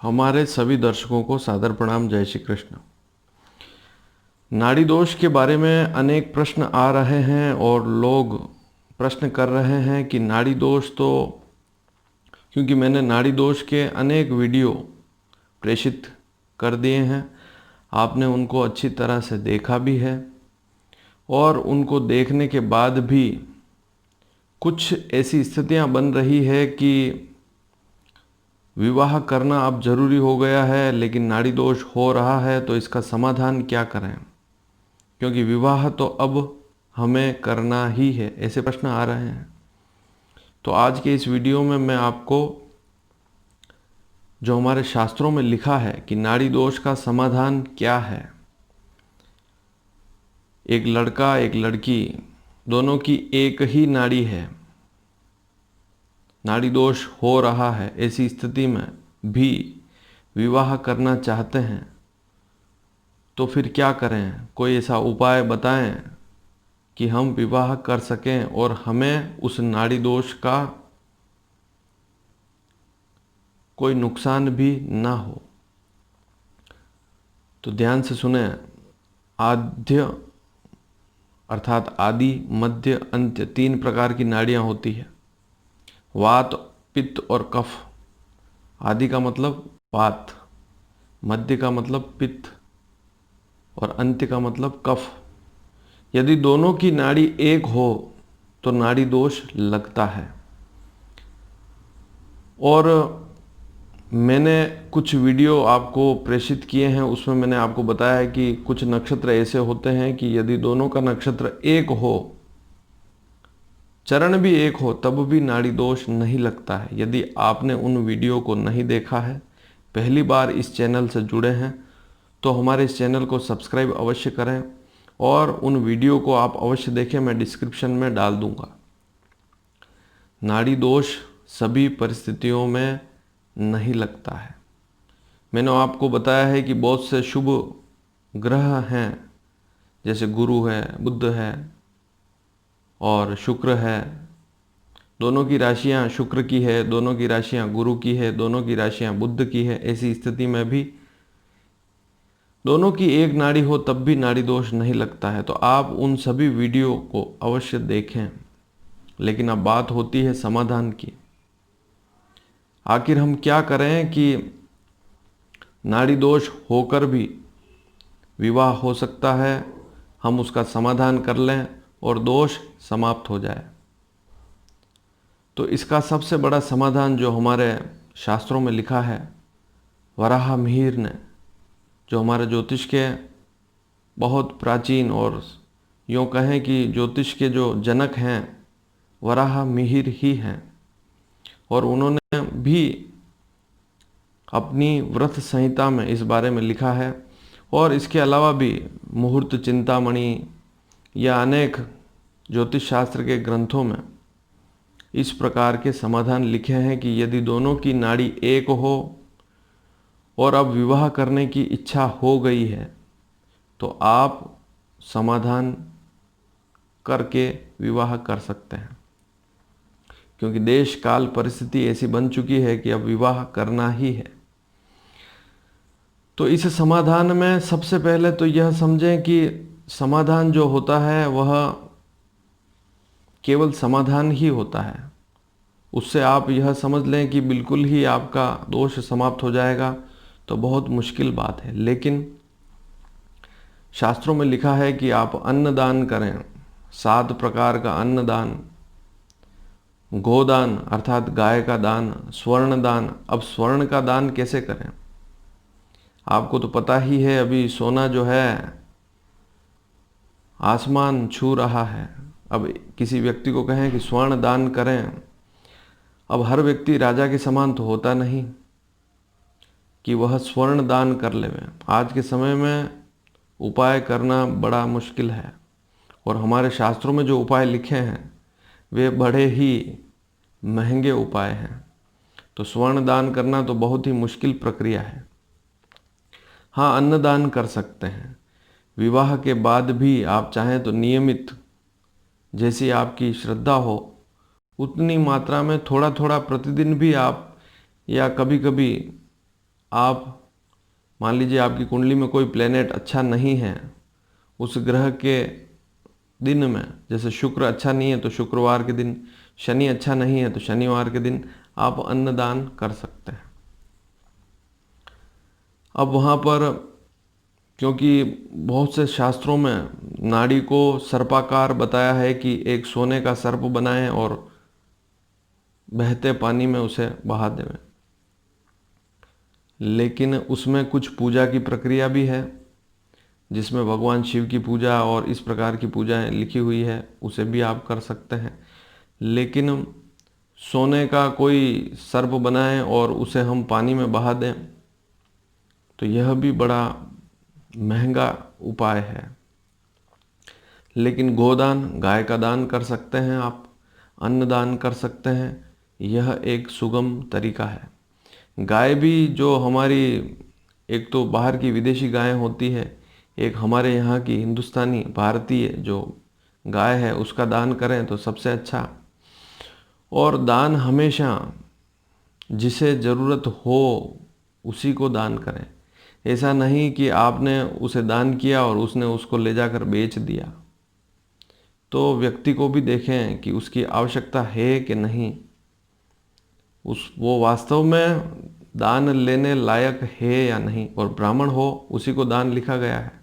हमारे सभी दर्शकों को सादर प्रणाम। जय श्री कृष्ण। नाड़ी दोष के बारे में अनेक प्रश्न आ रहे हैं और लोग प्रश्न कर रहे हैं कि नाड़ी दोष तो, क्योंकि मैंने नाड़ी दोष के अनेक वीडियो प्रेषित कर दिए हैं, आपने उनको अच्छी तरह से देखा भी है और उनको देखने के बाद भी कुछ ऐसी स्थितियां बन रही है कि विवाह करना अब जरूरी हो गया है, लेकिन नाड़ी दोष हो रहा है, तो इसका समाधान क्या करें, क्योंकि विवाह तो अब हमें करना ही है। ऐसे प्रश्न आ रहे हैं। तो आज के इस वीडियो में मैं आपको जो हमारे शास्त्रों में लिखा है कि नाड़ी दोष का समाधान क्या है। एक लड़का एक लड़की दोनों की एक ही नाड़ी है, नाड़ी दोष हो रहा है, ऐसी स्थिति में भी विवाह करना चाहते हैं, तो फिर क्या करें? कोई ऐसा उपाय बताएं कि हम विवाह कर सकें और हमें उस नाड़ी दोष का कोई नुकसान भी ना हो। तो ध्यान से सुने। आद्य अर्थात आदि, मध्य, अंत्य, 3 प्रकार की नाड़ियां होती है। वात, पित्त और कफ। आदि का मतलब वात, मध्य का मतलब पित्त और अंत्य का मतलब कफ। यदि दोनों की नाड़ी एक हो तो नाड़ी दोष लगता है। और मैंने कुछ वीडियो आपको प्रेषित किए हैं, उसमें मैंने आपको बताया है कि कुछ नक्षत्र ऐसे होते हैं कि यदि दोनों का नक्षत्र एक हो, चरण भी एक हो, तब भी नाड़ी दोष नहीं लगता है। यदि आपने उन वीडियो को नहीं देखा है, पहली बार इस चैनल से जुड़े हैं, तो हमारे इस चैनल को सब्सक्राइब अवश्य करें और उन वीडियो को आप अवश्य देखें। मैं डिस्क्रिप्शन में डाल दूंगा। नाड़ी दोष सभी परिस्थितियों में नहीं लगता है। मैंने आपको बताया है कि बहुत से शुभ ग्रह हैं, जैसे गुरु है, बुध है और शुक्र है। दोनों की राशियां शुक्र की है, दोनों की राशियां गुरु की है, दोनों की राशियां बुध की है। ऐसी स्थिति में भी दोनों की एक नाड़ी हो तब भी नाड़ी दोष नहीं लगता है। तो आप उन सभी वीडियो को अवश्य देखें। लेकिन अब बात होती है समाधान की। आखिर हम क्या करें कि नाड़ी दोष होकर भी विवाह हो सकता है, हम उसका समाधान कर लें और दोष समाप्त हो जाए। तो इसका सबसे बड़ा समाधान जो हमारे शास्त्रों में लिखा है, वराह मिहिर ने, जो हमारे ज्योतिष के बहुत प्राचीन और यूँ कहें कि ज्योतिष के जो जनक हैं, वराह मिहिर ही हैं। और उन्होंने भी अपनी व्रत संहिता में इस बारे में लिखा है। और इसके अलावा भी मुहूर्त चिंतामणि या अनेक ज्योतिष शास्त्र के ग्रंथों में इस प्रकार के समाधान लिखे हैं कि यदि दोनों की नाड़ी एक हो और अब विवाह करने की इच्छा हो गई है, तो आप समाधान करके विवाह कर सकते हैं, क्योंकि देश काल परिस्थिति ऐसी बन चुकी है कि अब विवाह करना ही है। तो इस समाधान में सबसे पहले तो यह समझें कि समाधान जो होता है वह केवल समाधान ही होता है। उससे आप यह समझ लें कि बिल्कुल ही आपका दोष समाप्त हो जाएगा, तो बहुत मुश्किल बात है। लेकिन शास्त्रों में लिखा है कि आप अन्नदान करें, 7 प्रकार का अन्नदान, गोदान अर्थात गाय का दान, स्वर्ण दान। अब स्वर्ण का दान कैसे करें? आपको तो पता ही है, अभी सोना जो है आसमान छू रहा है। अब किसी व्यक्ति को कहें कि स्वर्ण दान करें, अब हर व्यक्ति राजा के समान तो होता नहीं कि वह स्वर्ण दान कर लेवे। आज के समय में उपाय करना बड़ा मुश्किल है, और हमारे शास्त्रों में जो उपाय लिखे हैं वे बड़े ही महंगे उपाय हैं। तो स्वर्ण दान करना तो बहुत ही मुश्किल प्रक्रिया है। हाँ, अन्नदान कर सकते हैं। विवाह के बाद भी आप चाहें तो नियमित, जैसी आपकी श्रद्धा हो उतनी मात्रा में थोड़ा थोड़ा प्रतिदिन भी आप, या कभी कभी आप मान लीजिए आपकी कुंडली में कोई प्लेनेट अच्छा नहीं है, उस ग्रह के दिन में, जैसे शुक्र अच्छा नहीं है तो शुक्रवार के दिन, शनि अच्छा नहीं है तो शनिवार के दिन आप अन्नदान कर सकते हैं। अब वहाँ पर, क्योंकि बहुत से शास्त्रों में नाड़ी को सर्पाकार बताया है कि एक सोने का सर्प बनाएं और बहते पानी में उसे बहा दें, लेकिन उसमें कुछ पूजा की प्रक्रिया भी है जिसमें भगवान शिव की पूजा और इस प्रकार की पूजाएं लिखी हुई है, उसे भी आप कर सकते हैं। लेकिन सोने का कोई सर्प बनाएं और उसे हम पानी में बहा दें तो यह भी बड़ा महंगा उपाय है। लेकिन गोदान, गाय का दान कर सकते हैं आप, अन्न दान कर सकते हैं, यह एक सुगम तरीका है। गाय भी जो हमारी, एक तो बाहर की विदेशी गायें होती है, एक हमारे यहाँ की हिंदुस्तानी भारतीय जो गाय है उसका दान करें तो सबसे अच्छा। और दान हमेशा जिसे ज़रूरत हो उसी को दान करें। ऐसा नहीं कि आपने उसे दान किया और उसने उसको ले जाकर बेच दिया। तो व्यक्ति को भी देखें कि उसकी आवश्यकता है कि नहीं, वो वास्तव में दान लेने लायक है या नहीं। और ब्राह्मण हो, उसी को दान लिखा गया है।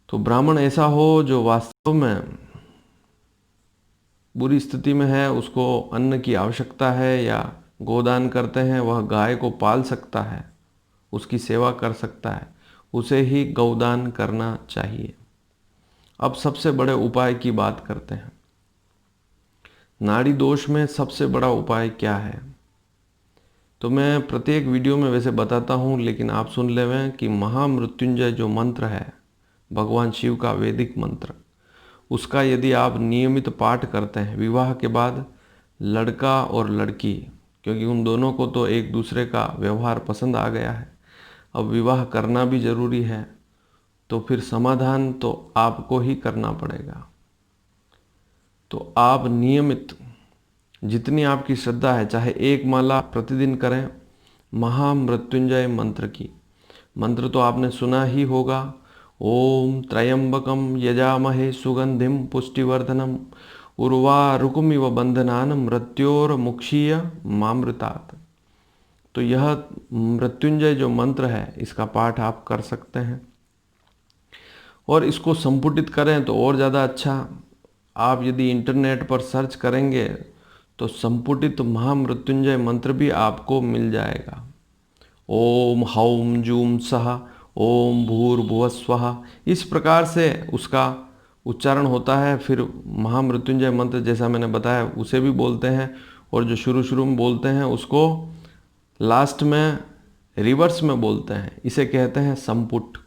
तो ब्राह्मण ऐसा हो जो वास्तव में बुरी स्थिति में है, उसको अन्न की आवश्यकता है, या गोदान करते हैं वह गाय को पाल सकता है, उसकी सेवा कर सकता है, उसे ही गौदान करना चाहिए। अब सबसे बड़े उपाय की बात करते हैं। नाड़ी दोष में सबसे बड़ा उपाय क्या है? तो मैं प्रत्येक वीडियो में वैसे बताता हूँ, लेकिन आप सुन लेवें कि महामृत्युंजय जो मंत्र है, भगवान शिव का वैदिक मंत्र, उसका यदि आप नियमित पाठ करते हैं विवाह के बाद, लड़का और लड़की, क्योंकि उन दोनों को तो एक दूसरे का व्यवहार पसंद आ गया है, अब विवाह करना भी ज़रूरी है, तो फिर समाधान तो आपको ही करना पड़ेगा। तो आप नियमित, जितनी आपकी श्रद्धा है, चाहे एक माला प्रतिदिन करें महामृत्युंजय मंत्र की। मंत्र तो आपने सुना ही होगा, ओम त्र्यंबकम यजामहे सुगंधिम पुष्टिवर्धनम उर्वारुकमिव बंधनान मृत्योर्मुक्षीय मामृतात्। तो यह मृत्युंजय जो मंत्र है, इसका पाठ आप कर सकते हैं और इसको संपुटित करें तो और ज़्यादा अच्छा। आप यदि इंटरनेट पर सर्च करेंगे तो संपुटित महामृत्युंजय मंत्र भी आपको मिल जाएगा। ओम हौम जूम सह ओम भूर्भुवः स्वः, इस प्रकार से उसका उच्चारण होता है। फिर महामृत्युंजय मंत्र जैसा मैंने बताया उसे भी बोलते हैं, और जो शुरू शुरू में बोलते हैं उसको लास्ट में रिवर्स में बोलते हैं, इसे कहते हैं संपुट।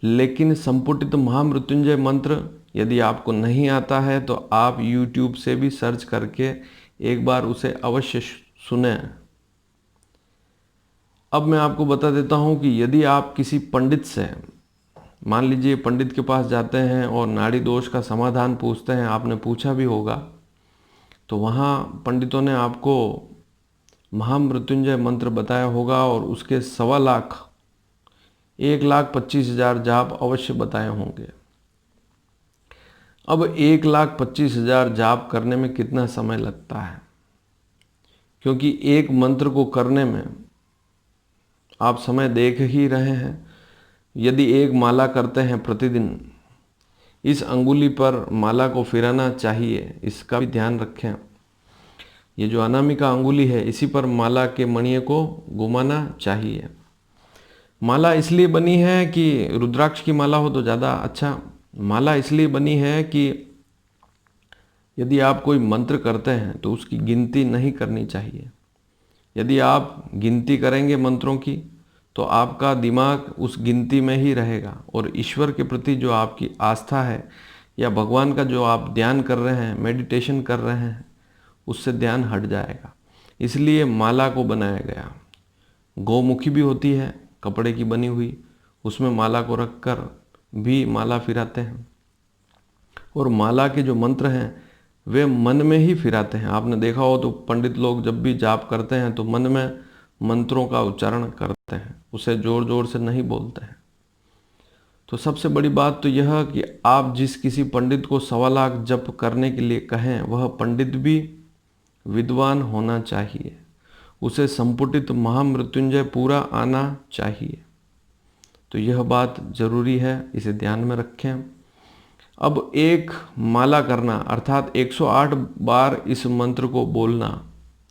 लेकिन संपुटित महामृत्युंजय मंत्र यदि आपको नहीं आता है तो आप YouTube से भी सर्च करके एक बार उसे अवश्य सुनें। अब मैं आपको बता देता हूं कि यदि आप किसी पंडित से, मान लीजिए पंडित के पास जाते हैं और नाड़ी दोष का समाधान पूछते हैं, आपने पूछा भी होगा, तो वहाँ पंडितों ने आपको महामृत्युंजय मंत्र बताया होगा और उसके 1.25 लाख 1,25,000 जाप अवश्य बताए होंगे। अब 1,25,000 जाप करने में कितना समय लगता है? क्योंकि एक मंत्र को करने में आप समय देख ही रहे हैं। यदि एक माला करते हैं प्रतिदिन, इस अंगुली पर माला को फिराना चाहिए, इसका भी ध्यान रखें। ये जो अनामिका अंगुली है, इसी पर माला के मणिये को घुमाना चाहिए। माला इसलिए बनी है कि रुद्राक्ष की माला हो तो ज़्यादा अच्छा। माला इसलिए बनी है कि यदि आप कोई मंत्र करते हैं तो उसकी गिनती नहीं करनी चाहिए। यदि आप गिनती करेंगे मंत्रों की तो आपका दिमाग उस गिनती में ही रहेगा, और ईश्वर के प्रति जो आपकी आस्था है या भगवान का जो आप ध्यान कर रहे हैं, मेडिटेशन कर रहे हैं, उससे ध्यान हट जाएगा। इसलिए माला को बनाया गया। गौमुखी भी होती है कपड़े की बनी हुई, उसमें माला को रखकर भी माला फिराते हैं। और माला के जो मंत्र हैं वे मन में ही फिराते हैं। आपने देखा हो तो पंडित लोग जब भी जाप करते हैं तो मन में मंत्रों का उच्चारण करते हैं, उसे जोर जोर से नहीं बोलते हैं। तो सबसे बड़ी बात तो यह कि आप जिस किसी पंडित को 1.25 लाख जप करने के लिए कहें, वह पंडित भी विद्वान होना चाहिए, उसे संपुटित महामृत्युंजय पूरा आना चाहिए। तो यह बात जरूरी है, इसे ध्यान में रखें। अब एक माला करना अर्थात 108 बार इस मंत्र को बोलना,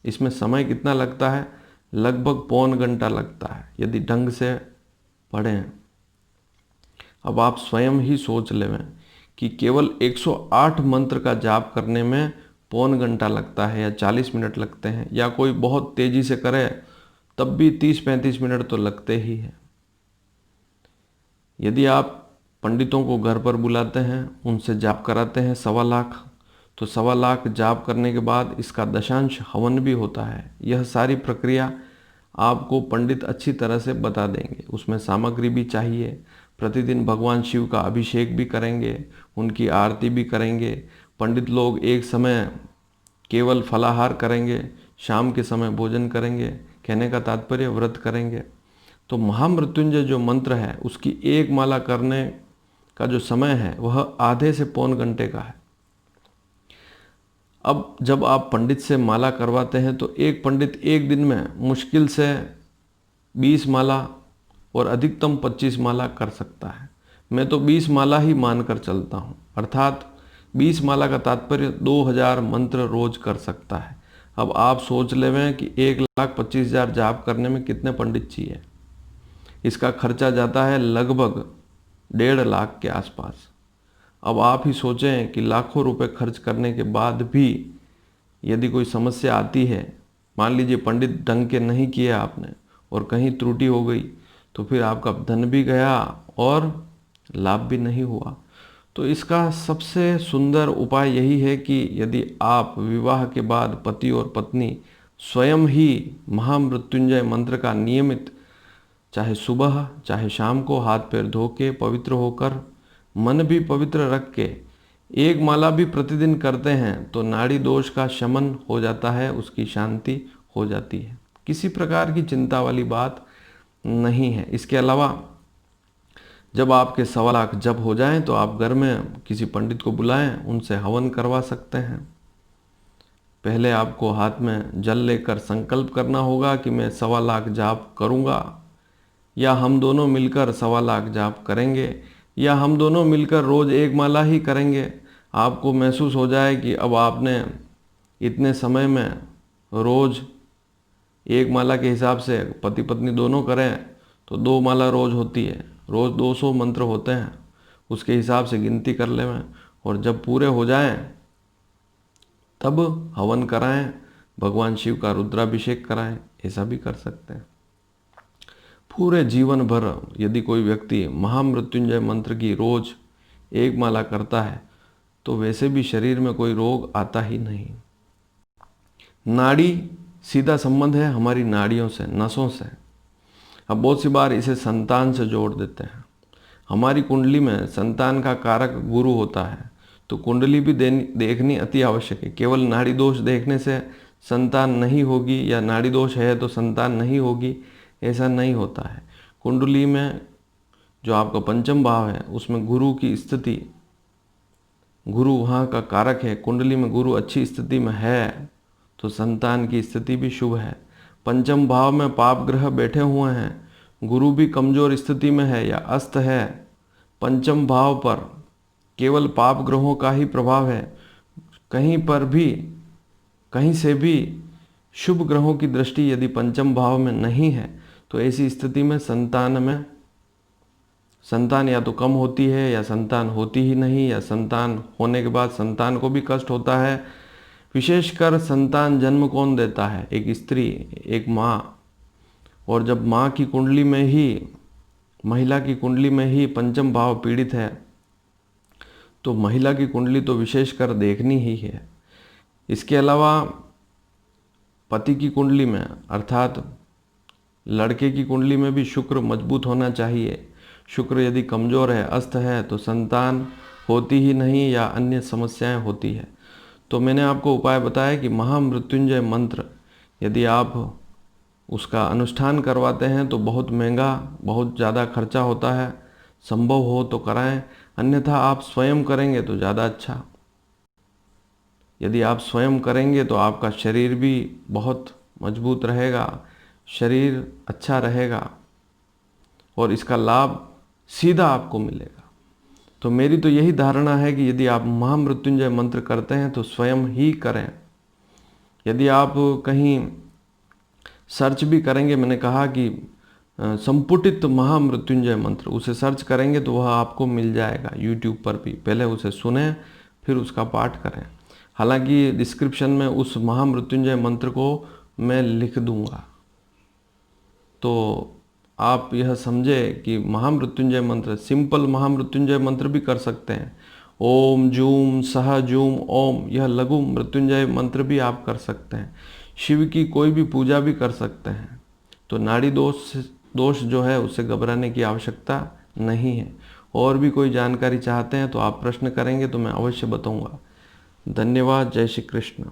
इसमें समय कितना लगता है? लगभग पौन घंटा लगता है यदि ढंग से पढ़ें। अब आप स्वयं ही सोच लें कि केवल 108 मंत्र का जाप करने में पौन घंटा लगता है या 40 मिनट लगते हैं, या कोई बहुत तेजी से करे तब भी 30-35 मिनट तो लगते ही हैं। यदि आप पंडितों को घर पर बुलाते हैं, उनसे जाप कराते हैं 1.25 लाख, तो 1.25 लाख जाप करने के बाद इसका दशांश हवन भी होता है। यह सारी प्रक्रिया आपको पंडित अच्छी तरह से बता देंगे। उसमें सामग्री भी चाहिए, प्रतिदिन भगवान शिव का अभिषेक भी करेंगे, उनकी आरती भी करेंगे। पंडित लोग एक समय केवल फलाहार करेंगे, शाम के समय भोजन करेंगे, कहने का तात्पर्य व्रत करेंगे। तो महामृत्युंजय जो मंत्र है उसकी एक माला करने का जो समय है वह आधे से पौन घंटे का है। अब जब आप पंडित से माला करवाते हैं तो एक पंडित एक दिन में मुश्किल से 20 माला और अधिकतम 25 माला कर सकता है। मैं तो 20 माला ही मानकर चलता हूँ, अर्थात 20 माला का तात्पर्य 2000 मंत्र रोज कर सकता है। अब आप सोच लेवें कि 1,25,000 जाप करने में कितने पंडित चाहिए। इसका खर्चा जाता है लगभग 1.5 लाख के आसपास। अब आप ही सोचें कि लाखों रुपए खर्च करने के बाद भी यदि कोई समस्या आती है, मान लीजिए पंडित ढंग के नहीं किए आपने और कहीं त्रुटि हो गई, तो फिर आपका धन भी गया और लाभ भी नहीं हुआ। तो इसका सबसे सुंदर उपाय यही है कि यदि आप विवाह के बाद पति और पत्नी स्वयं ही महामृत्युंजय मंत्र का नियमित, चाहे सुबह चाहे शाम को, हाथ पैर धो के पवित्र होकर, मन भी पवित्र रख के एक माला भी प्रतिदिन करते हैं तो नाड़ी दोष का शमन हो जाता है, उसकी शांति हो जाती है। किसी प्रकार की चिंता वाली बात नहीं है। इसके अलावा जब आपके 1.25 लाख जप हो जाएं तो आप घर में किसी पंडित को बुलाएं, उनसे हवन करवा सकते हैं। पहले आपको हाथ में जल लेकर संकल्प करना होगा कि मैं 1.25 लाख जाप करूंगा, या हम दोनों मिलकर 1.25 लाख जाप करेंगे, या हम दोनों मिलकर रोज एक माला ही करेंगे। आपको महसूस हो जाए कि अब आपने इतने समय में रोज एक माला के हिसाब से पति पत्नी दोनों करें तो 2 माला रोज होती है, रोज 200 मंत्र होते हैं, उसके हिसाब से गिनती कर लें और जब पूरे हो जाएं तब हवन कराएं, भगवान शिव का रुद्राभिषेक कराएं, ऐसा भी कर सकते हैं। पूरे जीवन भर यदि कोई व्यक्ति महामृत्युंजय मंत्र की रोज एक माला करता है तो वैसे भी शरीर में कोई रोग आता ही नहीं। नाड़ी सीधा संबंध है हमारी नाड़ियों से, नसों से। अब बहुत सी बार इसे संतान से जोड़ देते हैं। हमारी कुंडली में संतान का कारक गुरु होता है, तो कुंडली भी देखनी अति आवश्यक है। केवल नाड़ी दोष देखने से संतान नहीं होगी या नाड़ी दोष है तो संतान नहीं होगी, ऐसा नहीं होता है। कुंडली में जो आपका पंचम भाव है उसमें गुरु की स्थिति, गुरु वहाँ का कारक है। कुंडली में गुरु अच्छी स्थिति में है तो संतान की स्थिति भी शुभ है। पंचम भाव में पाप ग्रह बैठे हुए हैं, गुरु भी कमजोर स्थिति में है या अस्त है, पंचम भाव पर केवल पाप ग्रहों का ही प्रभाव है, कहीं पर भी कहीं से भी शुभ ग्रहों की दृष्टि यदि पंचम भाव में नहीं है तो ऐसी स्थिति में संतान या तो कम होती है या संतान होती ही नहीं, या संतान होने के बाद संतान को भी कष्ट होता है। विशेषकर संतान जन्म कौन देता है? एक स्त्री, एक माँ। और जब माँ की कुंडली में ही, महिला की कुंडली में ही पंचम भाव पीड़ित है तो महिला की कुंडली तो विशेषकर देखनी ही है। इसके अलावा पति की कुंडली में अर्थात लड़के की कुंडली में भी शुक्र मजबूत होना चाहिए। शुक्र यदि कमजोर है, अस्त है, तो संतान होती ही नहीं या अन्य समस्याएं होती है। तो मैंने आपको उपाय बताया कि महामृत्युंजय मंत्र यदि आप उसका अनुष्ठान करवाते हैं तो बहुत महंगा, बहुत ज़्यादा खर्चा होता है। संभव हो तो कराएं, अन्यथा आप स्वयं करेंगे तो ज़्यादा अच्छा। यदि आप स्वयं करेंगे तो आपका शरीर भी बहुत मजबूत रहेगा, शरीर अच्छा रहेगा और इसका लाभ सीधा आपको मिलेगा। तो मेरी तो यही धारणा है कि यदि आप महामृत्युंजय मंत्र करते हैं तो स्वयं ही करें। यदि आप कहीं सर्च भी करेंगे, मैंने कहा कि संपुटित महामृत्युंजय मंत्र, उसे सर्च करेंगे तो वह आपको मिल जाएगा यूट्यूब पर भी। पहले उसे सुने फिर उसका पाठ करें। हालांकि डिस्क्रिप्शन में उस महामृत्युंजय मंत्र को मैं लिख दूंगा, तो आप यह समझे कि महामृत्युंजय मंत्र, सिंपल महामृत्युंजय मंत्र भी कर सकते हैं। ओम जूम सह जूम ओम, यह लघु मृत्युंजय मंत्र भी आप कर सकते हैं। शिव की कोई भी पूजा भी कर सकते हैं। तो नाड़ी दोष जो है उससे घबराने की आवश्यकता नहीं है। और भी कोई जानकारी चाहते हैं तो आप प्रश्न करेंगे तो मैं अवश्य बताऊंगा। धन्यवाद। जय श्री कृष्ण।